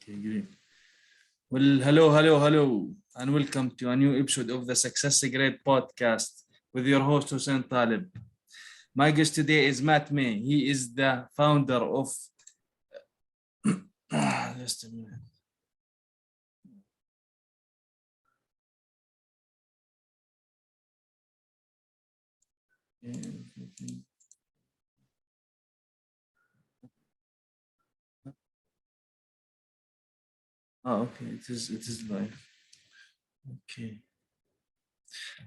Okay, great. Well, hello, and welcome to a new episode of the Success Grade podcast with your host Hussein Talib. My guest today is Matt May. He is the founder of. Just a minute. Oh, okay. It is live. Okay.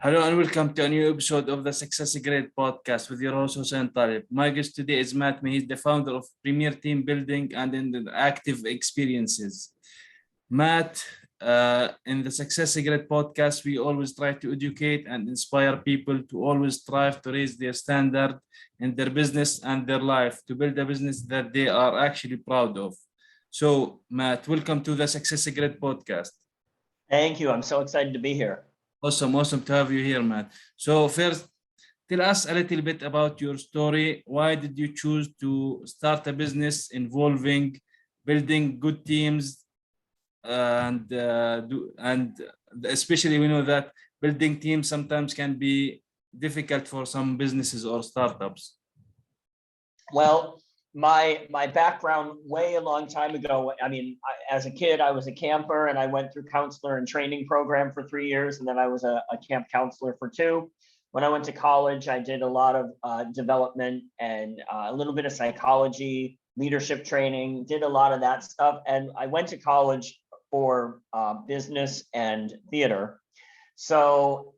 Hello and welcome to a new episode of the Success Grade podcast with your host Hussein Talib. My guest today is Matt May. He's the founder of Premier Team Building and Interactive Experiences. Matt, in the Success Secret podcast, we always try to educate and inspire people to always strive to raise their standard in their business and their life to build a business that they are actually proud of. So, Matt, welcome to the Success Secret podcast. Thank you. I'm so excited to be here. Awesome to have you here, Matt. So, first, tell us a little bit about your story. Why did you choose to start a business involving building good teams and especially we know that building teams sometimes can be difficult for some businesses or startups? Well, my background way a long time ago, as a kid, I was a camper and I went through counselor and training program for 3 years. And then I was a camp counselor for 2. When I went to college, I did a lot of development and a little bit of psychology, leadership training, did a lot of that stuff. And I went to college for business and theater. So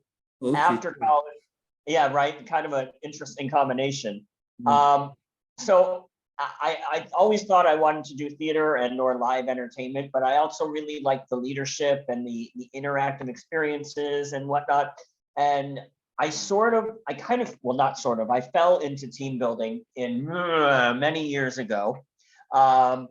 after college, yeah, right, kind of an interesting combination. So I always thought I wanted to do theater and or live entertainment, but I also really liked the leadership and the interactive experiences and whatnot. And I fell into team building in many years ago. I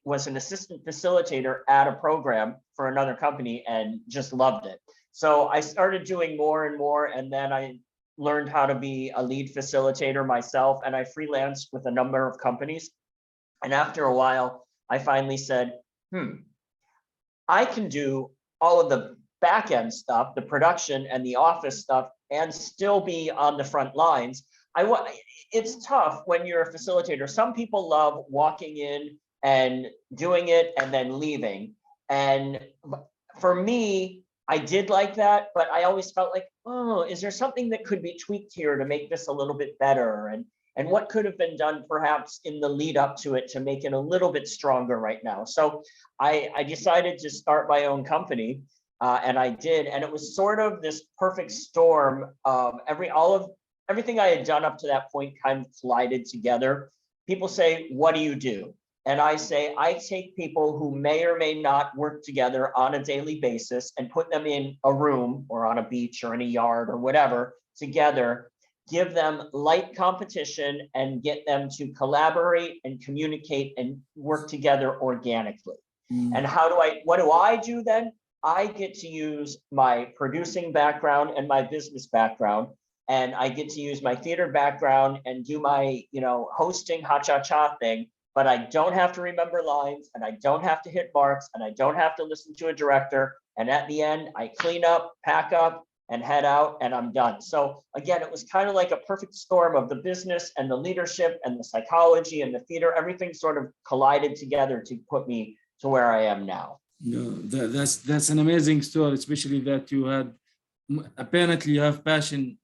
was an assistant facilitator at a program for another company and just loved it. So I started doing more and more, and then I learned how to be a lead facilitator myself, and I freelanced with a number of companies. And after a while, I finally said, I can do all of the back end stuff, the production and the office stuff, and still be on the front lines. It's tough when you're a facilitator. Some people love walking in and doing it and then leaving. And for me, I did like that, but I always felt like, oh, is there something that could be tweaked here to make this a little bit better? And what could have been done perhaps in the lead up to it to make it a little bit stronger right now? So I decided to start my own company, and I did. And it was sort of this perfect storm of everything I had done up to that point kind of collided together. People say, what do you do? And I say, I take people who may or may not work together on a daily basis and put them in a room or on a beach or in a yard or whatever together, give them light competition and get them to collaborate and communicate and work together organically. And what do I do then? I get to use my producing background and my business background, and I get to use my theater background and do my, hosting ha-cha-cha thing. But I don't have to remember lines, and I don't have to hit marks, and I don't have to listen to a director. And at the end, I clean up, pack up, and head out, and I'm done. So again, it was kind of like a perfect storm of the business and the leadership and the psychology and the theater. Everything sort of collided together to put me to where I am now. That's an amazing story, especially that you had apparently you have passion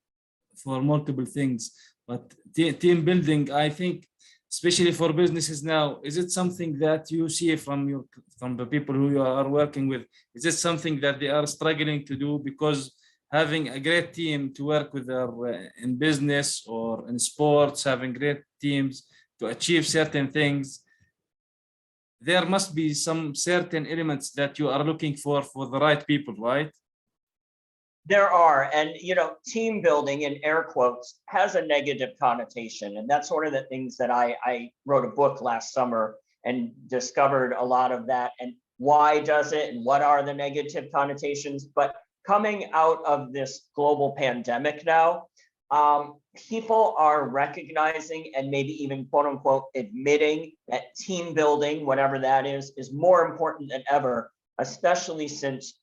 for multiple things. But team building, I think, especially for businesses now, is it something that you see from the people who you are working with? Is it something that they are struggling to do? Because having a great team to work with in business or in sports, having great teams to achieve certain things, there must be some certain elements that you are looking for the right people, right? There are, and team building in air quotes has a negative connotation, and that's one of the things that I wrote a book last summer and discovered a lot of that, and why does it, and what are the negative connotations. But coming out of this global pandemic now, People are recognizing and maybe even quote unquote admitting that team building, whatever that is more important than ever, especially since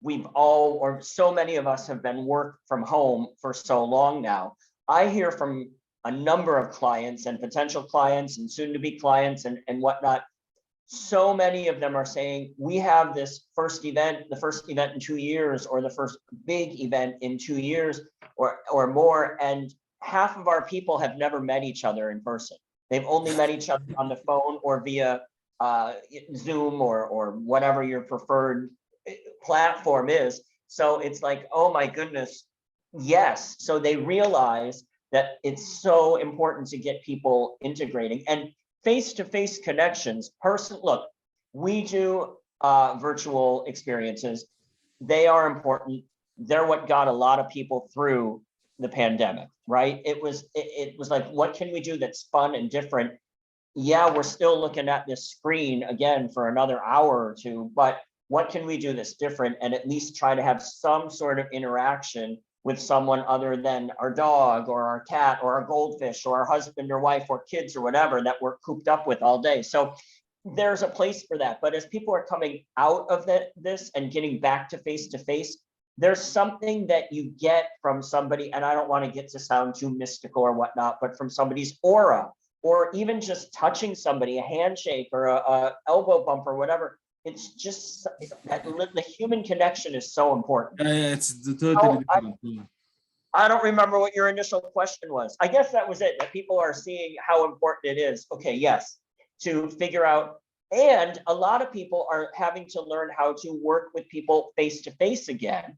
we've all, or so many of us have been work from home for so long now. I hear from a number of clients and potential clients and soon to be clients and whatnot. So many of them are saying, we have this first event, the first event in 2 years, or the first big event in 2 years or more. And half of our people have never met each other in person. They've only met each other on the phone or via Zoom or whatever your preferred platform is. So it's like, oh my goodness, yes. So they realize that it's so important to get people integrating and face-to-face connections. Look, we do virtual experiences. They are important. They're what got a lot of people through the pandemic, right? It was like, what can we do that's fun and different? Yeah, we're still looking at this screen again for another hour or two, but what can we do that's different and at least try to have some sort of interaction with someone other than our dog or our cat or our goldfish or our husband or wife or kids or whatever that we're cooped up with all day. So there's a place for that. But as people are coming out of this and getting back to face, there's something that you get from somebody, and I don't want to get to sound too mystical or whatnot, but from somebody's aura, or even just touching somebody, a handshake or a elbow bump or whatever. It's just that the human connection is so important. Yeah, it's totally different. I don't remember what your initial question was. I guess that was it, that people are seeing how important it is. Okay, yes, to figure out. And a lot of people are having to learn how to work with people face to face again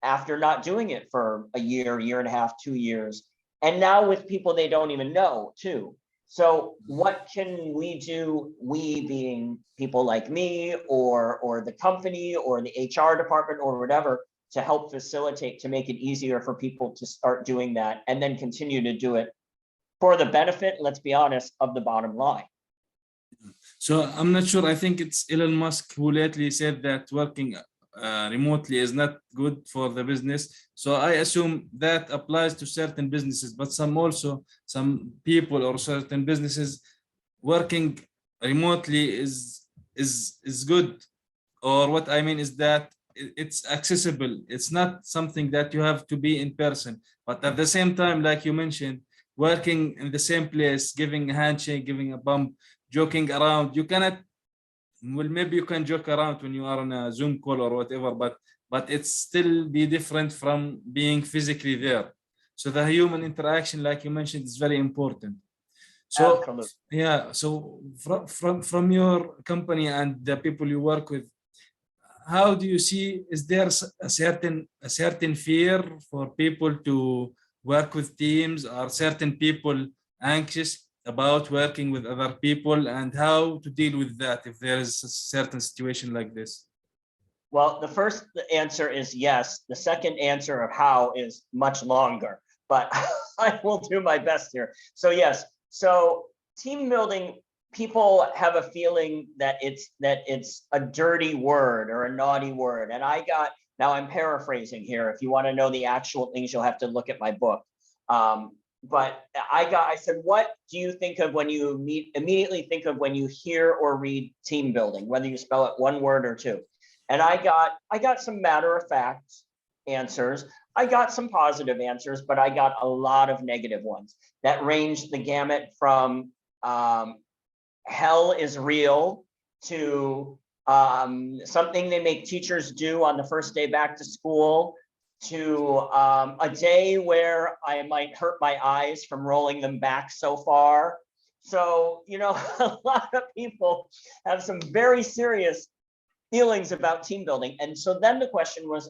after not doing it for a year and a half, 2 years. And now with people they don't even know too. So what can we do, we being people like me or the company or the HR department or whatever, to help facilitate, to make it easier for people to start doing that and then continue to do it for the benefit, let's be honest, of the bottom line. So I'm not sure. I think it's Elon Musk who lately said that working remotely is not good for the business. So I assume that applies to certain businesses, but some people or certain businesses working remotely is good. Or what I mean is that it's accessible. It's not something that you have to be in person, but at the same time, like you mentioned, working in the same place, giving a handshake, giving a bump, joking around, you cannot, well, maybe you can joke around when you are on a Zoom call or whatever, but it's still be different from being physically there. So the human interaction, like you mentioned, is very important. So Absolutely. yeah, so from your company and the people you work with, how do you see, is there a certain fear for people to work with teams? Are certain people anxious about working with other people, and how to deal with that if there is a certain situation like this? Well, the first answer is yes. The second answer of how is much longer, but I will do my best here. So yes, so team building, people have a feeling that it's a dirty word or a naughty word. And now I'm paraphrasing here. If you want to know the actual things, you'll have to look at my book. But I said, what do you think of when you immediately think of when you hear or read team building, whether you spell it one word or two? And I got some matter of fact answers. I got some positive answers, but I got a lot of negative ones that ranged the gamut from hell is real to something they make teachers do on the first day back to school, to a day where I might hurt my eyes from rolling them back so far. So, a lot of people have some very serious feelings about team building. And so then the question was,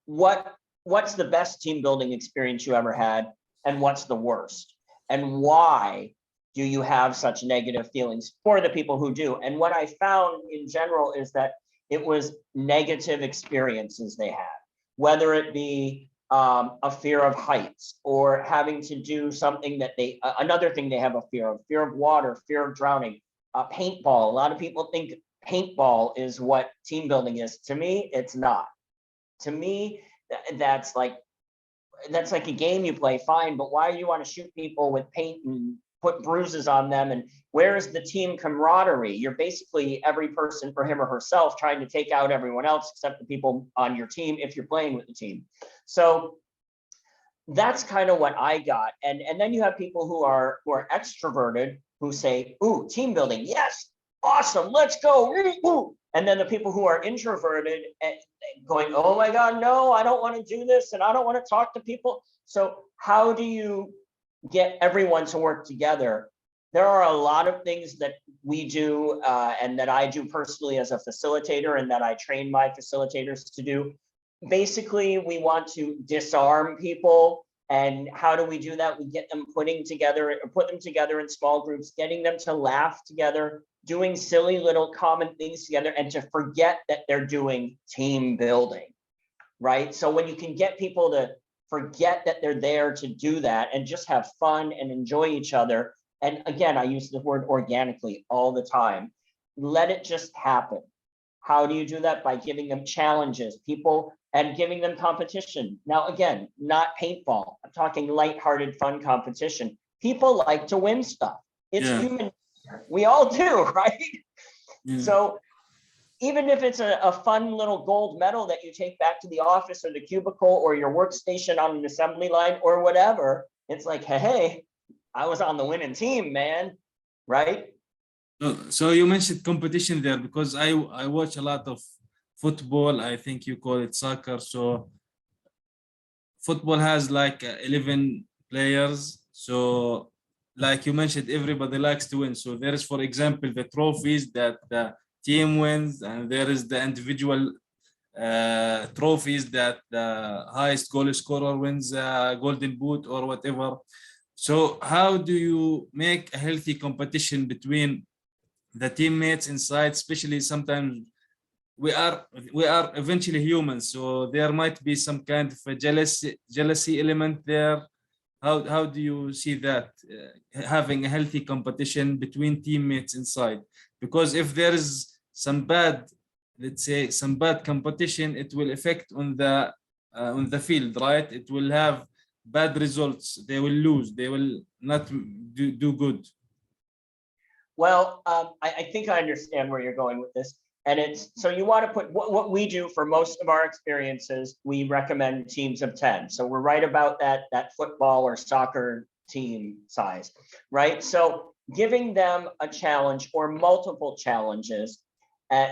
what's the best team building experience you ever had? And what's the worst? And why do you have such negative feelings for the people who do? And what I found in general is that it was negative experiences they had, whether it be a fear of heights or having to do something that another thing they have a fear of water, fear of drowning, paintball. A lot of people think paintball is what team building is. To me, it's not. To me, that's like that's like a game you play, fine, but why do you want to shoot people with paint and put bruises on them? And where is the team camaraderie? You're basically every person for him or herself trying to take out everyone else except the people on your team if you're playing with the team. So that's kind of what I got. And then you have people who are extroverted who say, ooh, team building, yes, awesome, let's go. Ooh. And then the people who are introverted and going, oh my God, no, I don't want to do this and I don't want to talk to people. So how do you get everyone to work together? There are a lot of things that we do and that I do personally as a facilitator and that I train my facilitators to do. Basically, we want to disarm people. And how do we do that? We get them put them together in small groups, getting them to laugh together, doing silly little common things together, and to forget that they're doing team building, right? So when you can get people to forget that they're there to do that and just have fun and enjoy each other. And again, I use the word organically all the time. Let it just happen. How do you do that? By giving them challenges, and giving them competition. Now, again, not paintball. I'm talking lighthearted, fun competition. People like to win stuff. It's human. We all do, right? Yeah. So even if it's a fun little gold medal that you take back to the office or the cubicle or your workstation on an assembly line or whatever, it's like, hey, I was on the winning team, man, right? So you mentioned competition there because I watch a lot of football. I think you call it soccer. So football has like 11 players. So like you mentioned, everybody likes to win. So there is, for example, the trophies that the team wins, and there is the individual trophies that the highest goal scorer wins a golden boot or whatever. So how do you make a healthy competition between the teammates inside? Especially sometimes we are eventually humans, so there might be some kind of a jealousy element there. How do you see that, having a healthy competition between teammates inside? Because if there is some bad, let's say some bad competition, it will affect on the field, right? It will have bad results. They will lose. They will not do good. Well, I think I understand where you're going with this. And it's, so you want to put what we do for most of our experiences, we recommend teams of 10. So we're right about that football or soccer team size, right? So giving them a challenge or multiple challenges.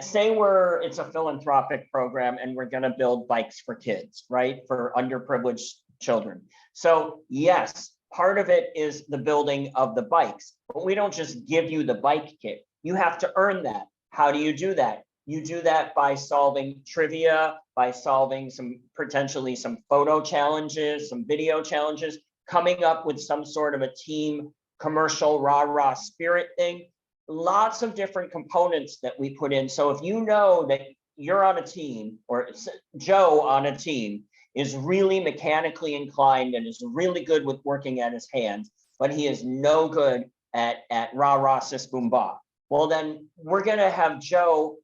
Say it's a philanthropic program and we're going to build bikes for kids, right? For underprivileged children. So yes, part of it is the building of the bikes, but we don't just give you the bike kit. You have to earn that. How do you do that? You do that by solving trivia, by solving potentially some photo challenges, some video challenges, coming up with some sort of a team commercial rah-rah spirit thing. Lots of different components that we put in. So if you know that you're on a team, or Joe on a team is really mechanically inclined and is really good with working at his hands, but he is no good at rah-rah sis boom bah. Well, then we're going to have Joe,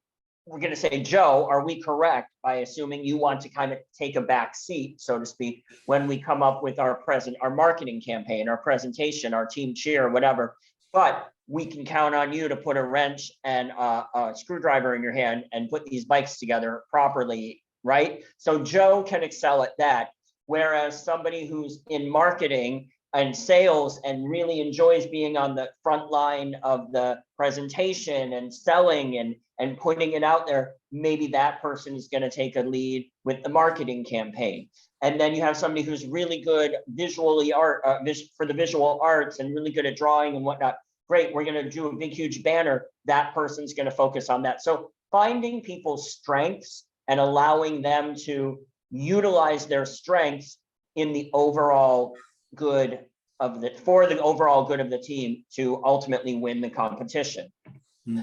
we're going to say, Joe, are we correct by assuming you want to kind of take a back seat, so to speak, when we come up with our marketing campaign, our presentation, our team cheer, whatever, but we can count on you to put a wrench and a screwdriver in your hand and put these bikes together properly, right? So Joe can excel at that, whereas somebody who's in marketing and sales and really enjoys being on the front line of the presentation and selling and putting it out there, maybe that person is going to take a lead with the marketing campaign. And then you have somebody who's really good visually for the visual arts and really good at drawing and whatnot. Great, we're going to do a big, huge banner. That person's going to focus on that. So finding people's strengths and allowing them to utilize their strengths in the overall good for the overall good of the team to ultimately win the competition.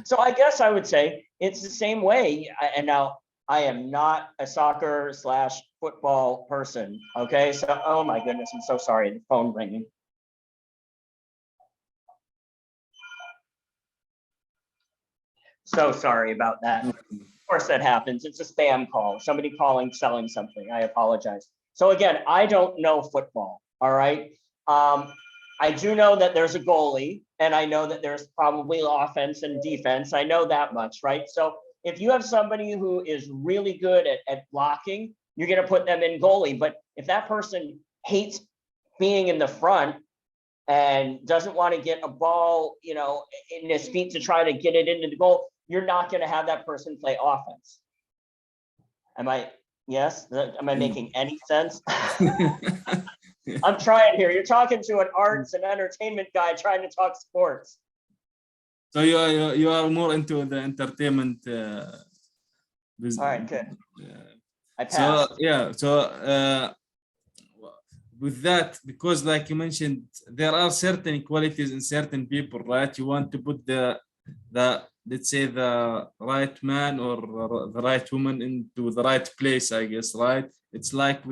So I guess I would say it's the same way. And now I am not a soccer / football person. Okay. So, oh my goodness, I'm so sorry. The phone ringing. So sorry about that. Of course that happens. It's a spam call. Somebody calling, selling something. I apologize. So again, I don't know football, all right? I do know that there's a goalie, and I know that there's probably offense and defense. I know that much, right? So if you have somebody who is really good at blocking, you're going to put them in goalie. But if that person hates being in the front and doesn't want to get a ball, you know, in his feet to try to get it into the goal, you're not going to have that person play offense. Yes? Am I making any sense? I'm trying here. You're talking to an arts and entertainment guy trying to talk sports. So you are more into the entertainment business. All right, good. I So passed. yeah, so with that, because like you mentioned, there are certain qualities in certain people, right? You want to put the let's say the right man or the right woman into the right place, I guess, right? It's like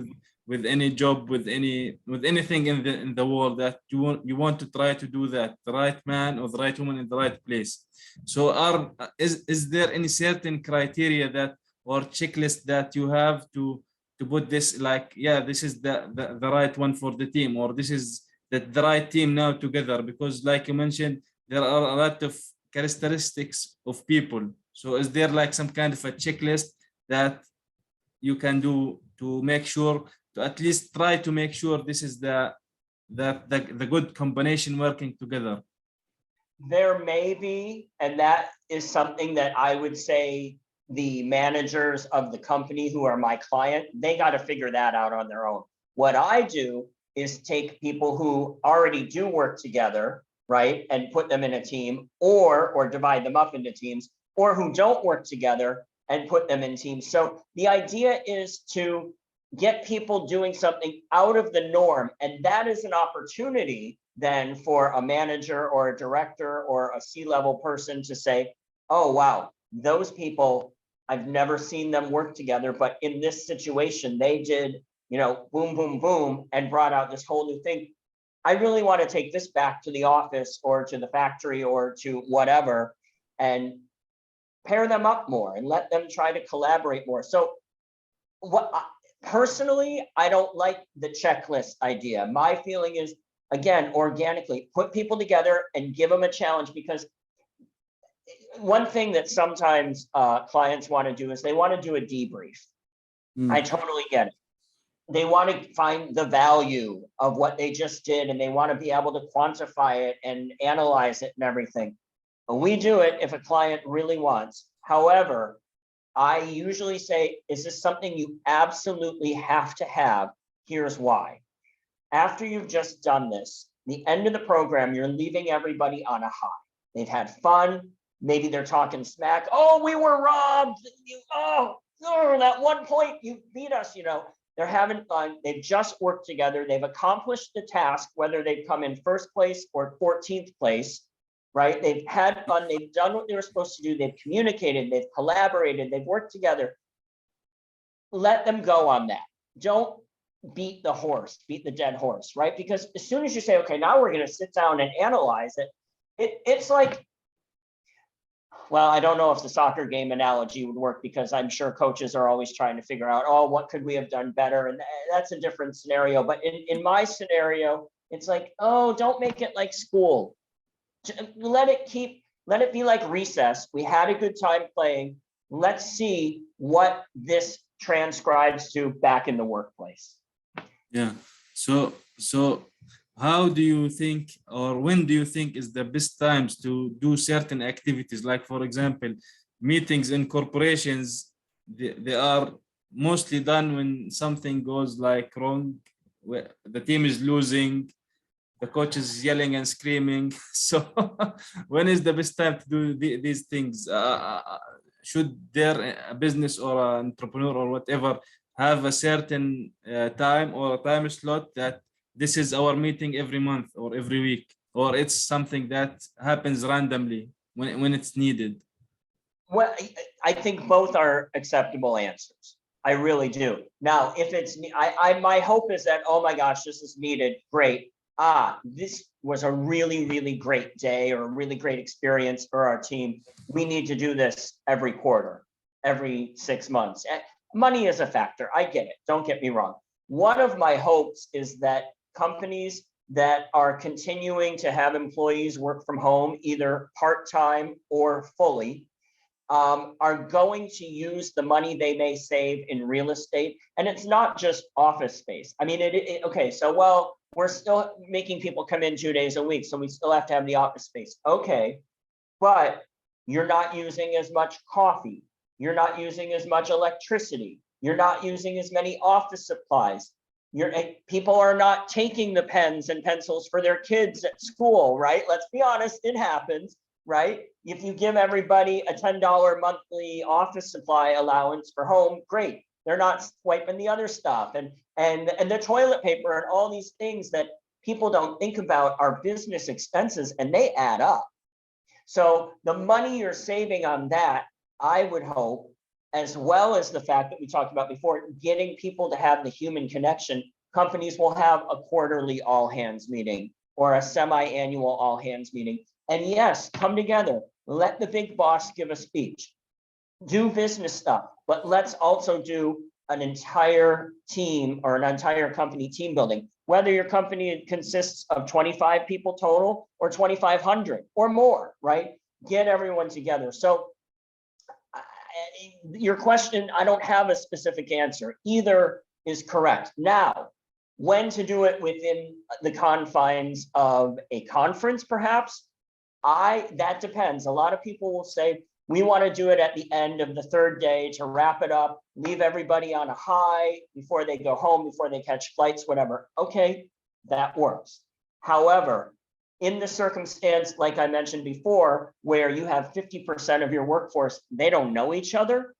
with any job, with anything in the world, that you want to try to do that, the right man or the right woman in the right place. So is there any certain criteria that or checklist that you have to put this, like, yeah, this is the right one for the team, or this is the right team now together? Because like you mentioned, there are a lot of characteristics of people. So is there like some kind of a checklist that you can do to make sure, to at least try to make sure this is the good combination working together? There may be, and that is something that I would say the managers of the company who are my client, they got to figure that out on their own. What I do is take people who already do work together, right, and put them in a team, or divide them up into teams, or who don't work together and put them in teams. So the idea is to get people doing something out of the norm, and that is an opportunity then for a manager or a director or a C-level person to say, oh, wow, those people, I've never seen them work together, but in this situation, they did, you know, boom, boom, boom, and brought out this whole new thing. I really want to take this back to the office or to the factory or to whatever, and pair them up more and let them try to collaborate more. So personally, I don't like the checklist idea. My feeling is, again, organically, put people together and give them a challenge, because one thing that sometimes clients want to do is they want to do a debrief. I totally get it. They want to find the value of what they just did, and they want to be able to quantify it and analyze it and everything. But we do it if a client really wants. However, I usually say, is this something you absolutely have to have? Here's why. After you've just done this, the end of the program, you're leaving everybody on a high. They've had fun. Maybe they're talking smack. Oh, we were robbed. That one point you beat us, you know. They're having fun. They've just worked together. They've accomplished the task, whether they've come in first place or 14th place, right? They've had fun. They've done what they were supposed to do. They've communicated. They've collaborated. They've worked together. Let them go on that. Don't beat the dead horse, right? Because as soon as you say, okay, now we're going to sit down and analyze it, it's like, well, I don't know if the soccer game analogy would work, because I'm sure coaches are always trying to figure out, oh, what could we have done better? And that's a different scenario. But in my scenario, it's like, oh, don't make it like school. Let it be like recess. We had a good time playing. Let's see what this transcribes to back in the workplace. Yeah. So how do you think, or when do you think is the best times to do certain activities? Like, for example, meetings in corporations, they are mostly done when something goes like wrong, where the team is losing, the coach is yelling and screaming. So when is the best time to do these things? Should there a business or an entrepreneur or whatever have a certain time or a time slot that this is our meeting every month or every week, or it's something that happens randomly when it's needed? Well, I think both are acceptable answers. I really do. Now, if it's, my hope is that, oh my gosh, this is needed. Great. This was a really, really great day or a really great experience for our team. We need to do this every quarter, every 6 months. Money is a factor. I get it. Don't get me wrong. One of my hopes is that companies that are continuing to have employees work from home, either part-time or fully, are going to use the money they may save in real estate. And it's not just office space. I mean, okay, so, well, we're still making people come in 2 days a week, so we still have to have the office space. Okay, but you're not using as much coffee. You're not using as much electricity. You're not using as many office supplies. People are not taking the pens and pencils for their kids at school, right? Let's be honest, it happens, right? If you give everybody a $10 monthly office supply allowance for home, great. They're not swiping the other stuff, and the toilet paper and all these things that people don't think about are business expenses, and they add up. So the money you're saving on that, I would hope, as well as the fact that we talked about before, getting people to have the human connection, companies will have a quarterly all hands meeting or a semi-annual all hands meeting. And yes, come together, let the big boss give a speech, do business stuff, but let's also do an entire team or an entire company team building, whether your company consists of 25 people total or 2,500 or more, right? Get everyone together. So your question, I don't have a specific answer. Either is correct. Now, when to do it within the confines of a conference, perhaps, that depends. A lot of people will say, we want to do it at the end of the third day to wrap it up, leave everybody on a high before they go home, before they catch flights, whatever. Okay, that works. However, in the circumstance, like I mentioned before, where you have 50% of your workforce, they don't know each other.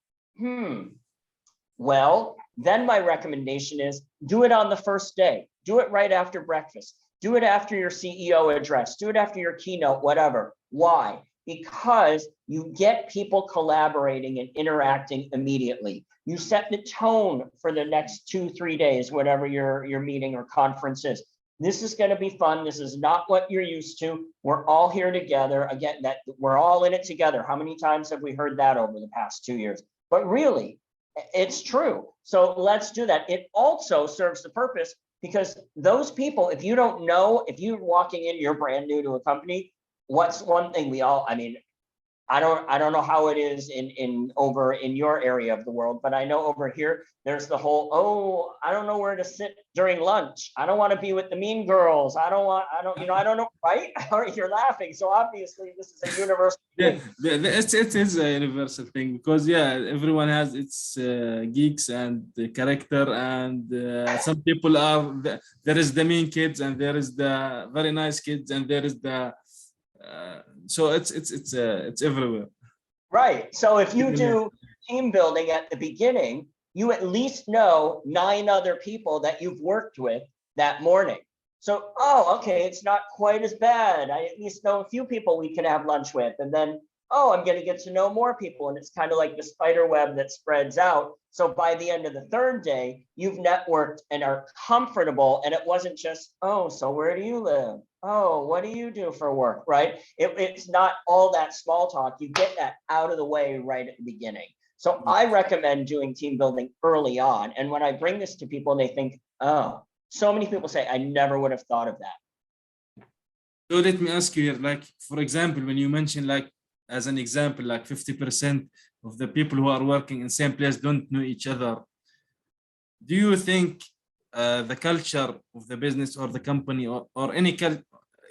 Well, then my recommendation is do it on the first day. Do it right after breakfast. Do it after your CEO address. Do it after your keynote, whatever. Why? Because you get people collaborating and interacting immediately. You set the tone for the next 2-3 days, whatever your meeting or conference is. This is going to be fun. This is not what you're used to. We're all here together. Again, that we're all in it together. How many times have we heard that over the past 2 years? But really, it's true. So let's do that. It also serves the purpose because those people, if you don't know, if you're walking in, you're brand new to a company, what's one thing we all, I mean, I don't know how it is over in your area of the world, but I know over here there's the whole, oh, I don't know where to sit during lunch. I don't want to be with the mean girls. I don't know, right? You're laughing. So obviously this is a universal thing. It is a universal thing because everyone has its geeks and the character, and some people are there is the mean kids and there is the very nice kids and there is the so it's everywhere. Right. So if you do team building at the beginning, you at least know 9 other people that you've worked with that morning. So, oh, okay, it's not quite as bad. I at least know a few people we can have lunch with. And then, oh, I'm going to get to know more people. And it's kind of like the spider web that spreads out. So by the end of the third day, you've networked and are comfortable. And it wasn't just, oh, so where do you live? Oh, what do you do for work, right? It's not all that small talk. You get that out of the way right at the beginning. So I recommend doing team building early on. And when I bring this to people, they think, oh, so many people say, I never would have thought of that. So let me ask you here, like, for example, when you mentioned, like, as an example, like 50% of the people who are working in the same place don't know each other. Do you think the culture of the business or the company or any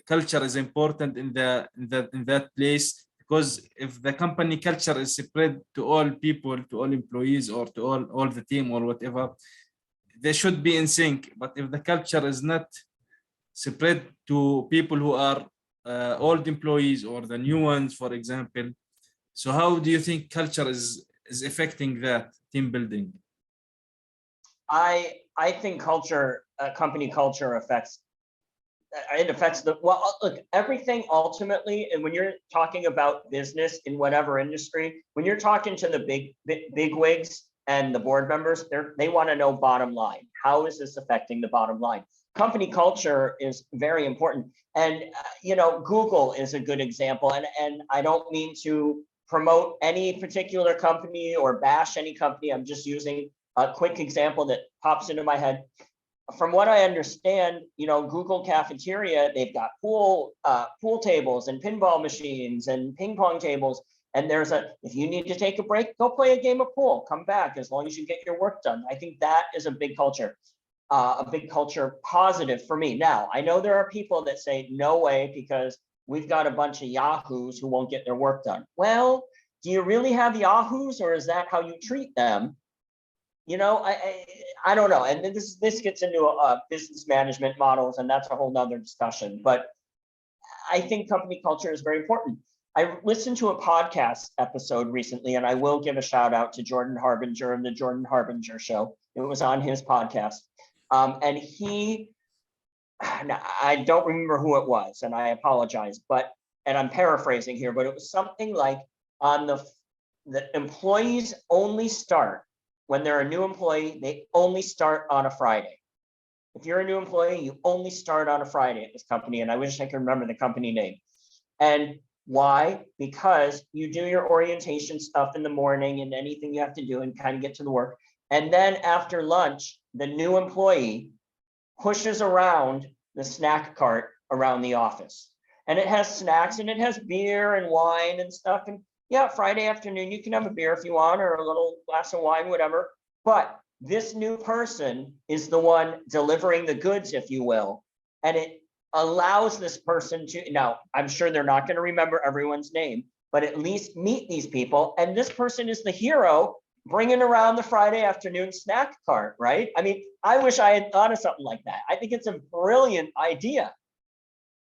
culture is important in that place? Because if the company culture is spread to all people, to all employees, or to all the team or whatever, they should be in sync. But if the culture is not spread to people who are old employees or the new ones, for example, so how do you think culture is affecting that team building? I think culture, company culture affects look, everything ultimately. And when you're talking about business in whatever industry, when you're talking to the big wigs and the board members, they want to know bottom line. How is this affecting the bottom line? Company culture is very important. And, Google is a good example. And I don't mean to promote any particular company or bash any company. I'm just using a quick example that pops into my head. From what I understand, Google Cafeteria, they've got pool tables and pinball machines and ping pong tables. And if you need to take a break, go play a game of pool, come back as long as you get your work done. I think that is a big culture positive for me. Now, I know there are people that say, no way, because we've got a bunch of yahoos who won't get their work done. Well, do you really have yahoos, or is that how you treat them? I don't know. And then this gets into business management models, and that's a whole nother discussion. But I think company culture is very important. I listened to a podcast episode recently, and I will give a shout out to Jordan Harbinger of the Jordan Harbinger Show. It was on his podcast. And I don't remember who it was, and I apologize, and I'm paraphrasing here, but it was something like the employees only start when they're a new employee, they only start on a Friday. If you're a new employee, you only start on a Friday at this company. And I wish I could remember the company name. And why? Because you do your orientation stuff in the morning and anything you have to do and kind of get to the work. And then after lunch, the new employee pushes around the snack cart around the office. And it has snacks and it has beer and wine and stuff. And yeah, Friday afternoon, you can have a beer if you want, or a little glass of wine, whatever. But this new person is the one delivering the goods, if you will. And it allows this person to, now, I'm sure they're not going to remember everyone's name, but at least meet these people. And this person is the hero bringing around the Friday afternoon snack cart, right? I mean, I wish I had thought of something like that. I think it's a brilliant idea.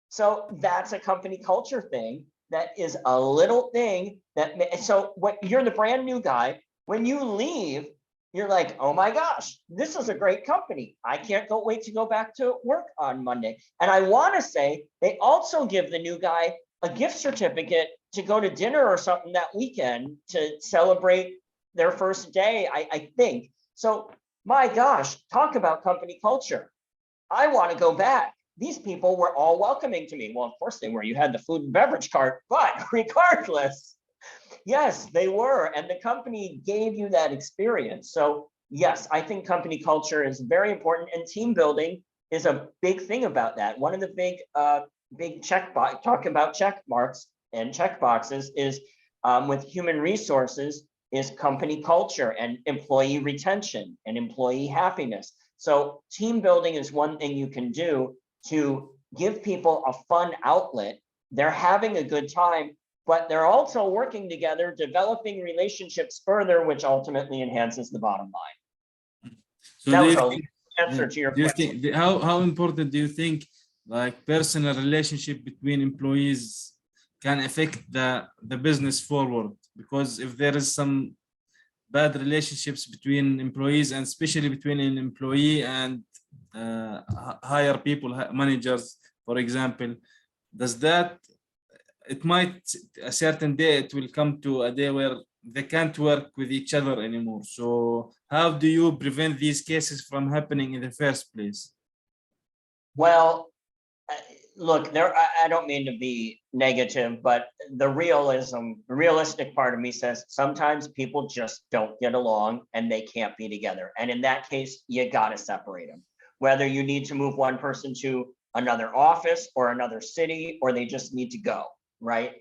So that's a company culture thing. That is a little thing so what you're the brand new guy, when you leave, you're like, oh my gosh, this is a great company. I can't wait to go back to work on Monday. And I want to say they also give the new guy a gift certificate to go to dinner or something that weekend to celebrate their first day, I think. So my gosh, talk about company culture. I want to go back. These people were all welcoming to me. Well, of course they were. You had the food and beverage cart, but regardless, yes, they were. And the company gave you that experience. So yes, I think company culture is very important, and team building is a big thing about that. One of the big talk about check marks and check boxes is with human resources is company culture and employee retention and employee happiness. So team building is one thing you can do to give people a fun outlet. They're having a good time, but they're also working together, developing relationships further, which ultimately enhances the bottom line. So that was an answer to your question. How important do you think like personal relationship between employees can affect the business forward? Because if there is some bad relationships between employees, and especially between an employee and higher people, managers, for example, it might, a certain day, it will come to a day where they can't work with each other anymore. So how do you prevent these cases from happening in the first place? Well, look, I don't mean to be negative, but the realistic part of me says sometimes people just don't get along and they can't be together. And in that case, you got to separate them. Whether you need to move one person to another office or another city, or they just need to go, right?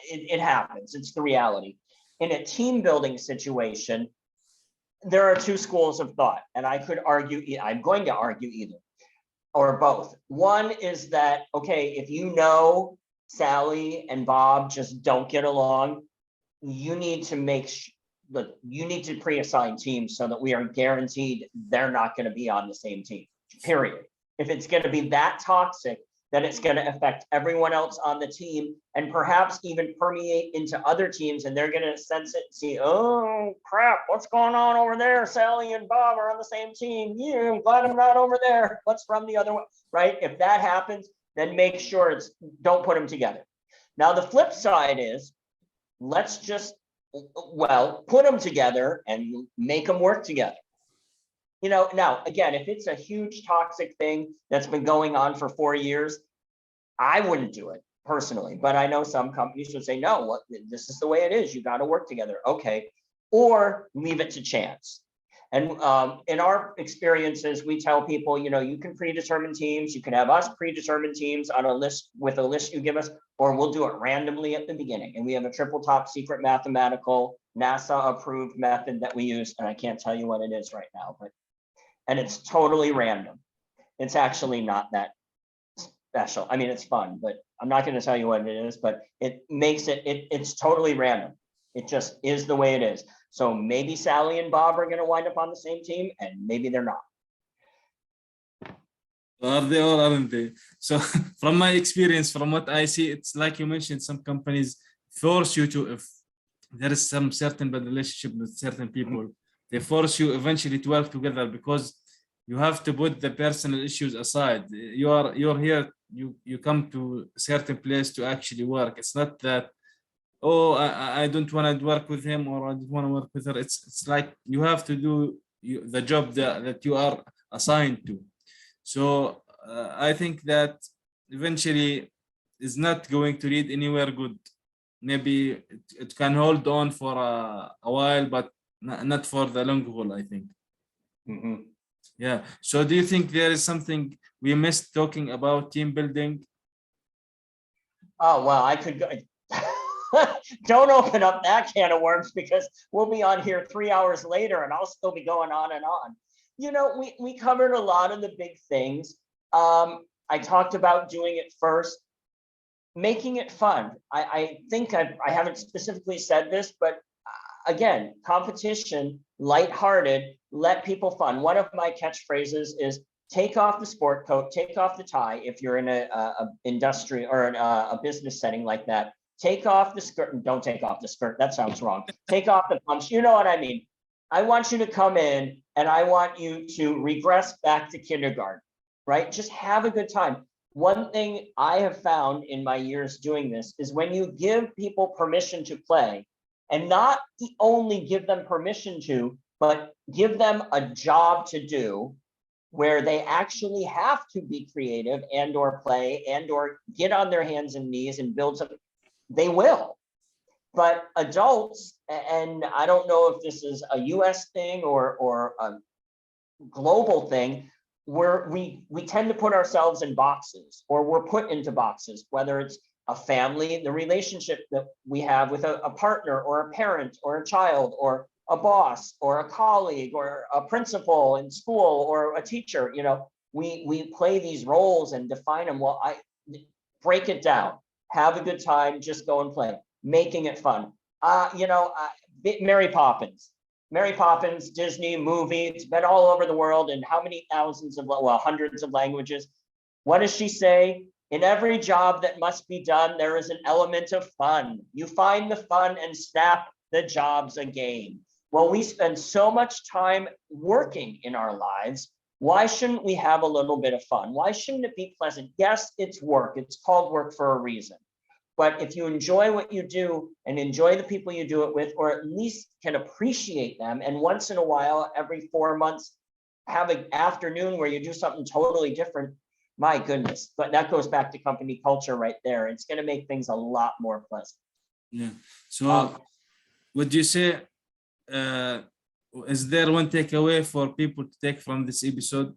It happens. It's the reality. In a team building situation, there are two schools of thought, and I'm going to argue either or both. One is that, okay, if you know Sally and Bob just don't get along, you need to pre-assign teams so that we are guaranteed they're not going to be on the same team, period. If it's going to be that toxic, then it's going to affect everyone else on the team and perhaps even permeate into other teams, and they're going to sense it and see, oh crap, what's going on over there? Sally and Bob are on the same team. Yeah, I'm glad I'm not over there. Let's run the other way, right? If that happens, then make sure don't put them together. Now, the flip side is, let's just, put them together and make them work together. Now, again, if it's a huge toxic thing that's been going on for 4 years, I wouldn't do it personally. But I know some companies would say, no, this is the way it is. You got to work together. Okay. Or leave it to chance. And in our experiences, we tell people, you can predetermine teams, you can have us predetermine teams on a list with a list you give us, or we'll do it randomly at the beginning. And we have a triple top secret mathematical NASA approved method that we use. And I can't tell you what it is right now, and it's totally random. It's actually not that special. I mean, it's fun, but I'm not going to tell you what it is, but it makes it's totally random. It just is the way it is. So maybe Sally and Bob are going to wind up on the same team, and maybe they're not. Are they or aren't they? So from my experience, from what I see, it's like you mentioned, some companies force you to, if there is some certain bad relationship with certain people, they force you eventually to work together because you have to put the personal issues aside. You're here, you come to a certain place to actually work. It's not that, oh, I don't want to work with him or I don't want to work with her. It's like you have to do the job that you are assigned to. So I think that eventually is not going to lead anywhere good. Maybe it can hold on for a while, but not for the long haul, I think. Yeah. So do you think there is something we missed talking about team building? Oh, well, I could go. Don't open up that can of worms, because we'll be on here 3 hours later and I'll still be going on and on. We covered a lot of the big things. I talked about doing it first, making it fun. I think I haven't specifically said this, but again, competition, lighthearted, let people fun. One of my catchphrases is take off the sport coat, take off the tie if you're in a industry or a business setting like that. Take off the skirt. Don't take off the skirt. That sounds wrong. Take off the pumps. You know what I mean? I want you to come in and I want you to regress back to kindergarten, right? Just have a good time. One thing I have found in my years doing this is when you give people permission to play, and not only give them permission to, but give them a job to do where they actually have to be creative and or play and or get on their hands and knees and build something, they will. But adults, and I don't know if this is a US thing or a global thing, where we tend to put ourselves in boxes, or we're put into boxes, whether it's a family, the relationship that we have with a partner or a parent or a child or a boss or a colleague or a principal in school or a teacher. We play these roles and define them. Well, I break it down, have a good time, just go and play, making it fun. Mary Poppins, Disney movie, it's been all over the world in how many hundreds of languages. What does she say? In every job that must be done, there is an element of fun. You find the fun and snap the job's a game. Well, we spend so much time working in our lives. Why shouldn't we have a little bit of fun? Why shouldn't it be pleasant? Yes, it's work. It's called work for a reason. But if you enjoy what you do and enjoy the people you do it with, or at least can appreciate them, and once in a while, every 4 months, have an afternoon where you do something totally different, my goodness. But that goes back to company culture right there. It's going to make things a lot more pleasant. Yeah. So would you say, is there one takeaway for people to take from this episode?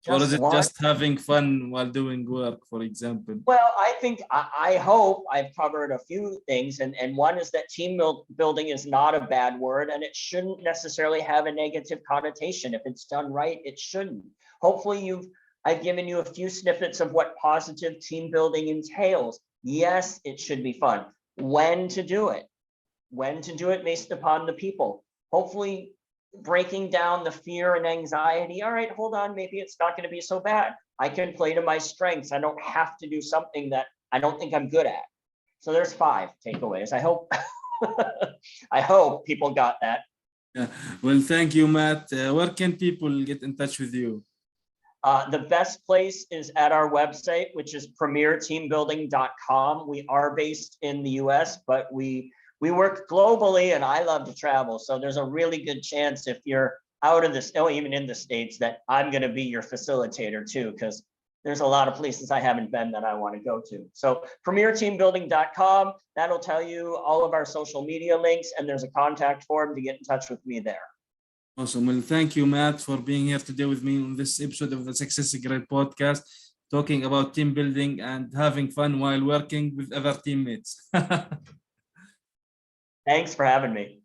Or is it just having fun while doing work, for example? Well, I hope I've covered a few things. And one is that team building is not a bad word, and it shouldn't necessarily have a negative connotation. If it's done right, it shouldn't. Hopefully I've given you a few snippets of what positive team building entails. Yes, it should be fun. When to do it based upon the people. Hopefully breaking down the fear and anxiety. All right, hold on, maybe it's not going to be so bad. I can play to my strengths. I don't have to do something that I don't think I'm good at. So there's 5 takeaways. I hope I hope people got that. Yeah. Well, thank you, Matt. Where can people get in touch with you? The best place is at our website, which is premierteambuilding.com. We are based in the US, but we work globally, and I love to travel. So there's a really good chance if you're out of this, even in the States, that I'm going to be your facilitator too, because there's a lot of places I haven't been that I want to go to. So premierteambuilding.com, that'll tell you all of our social media links, and there's a contact form to get in touch with me there. Awesome. Well, thank you, Matt, for being here today with me on this episode of the Success Grade podcast, talking about team building and having fun while working with other teammates. Thanks for having me.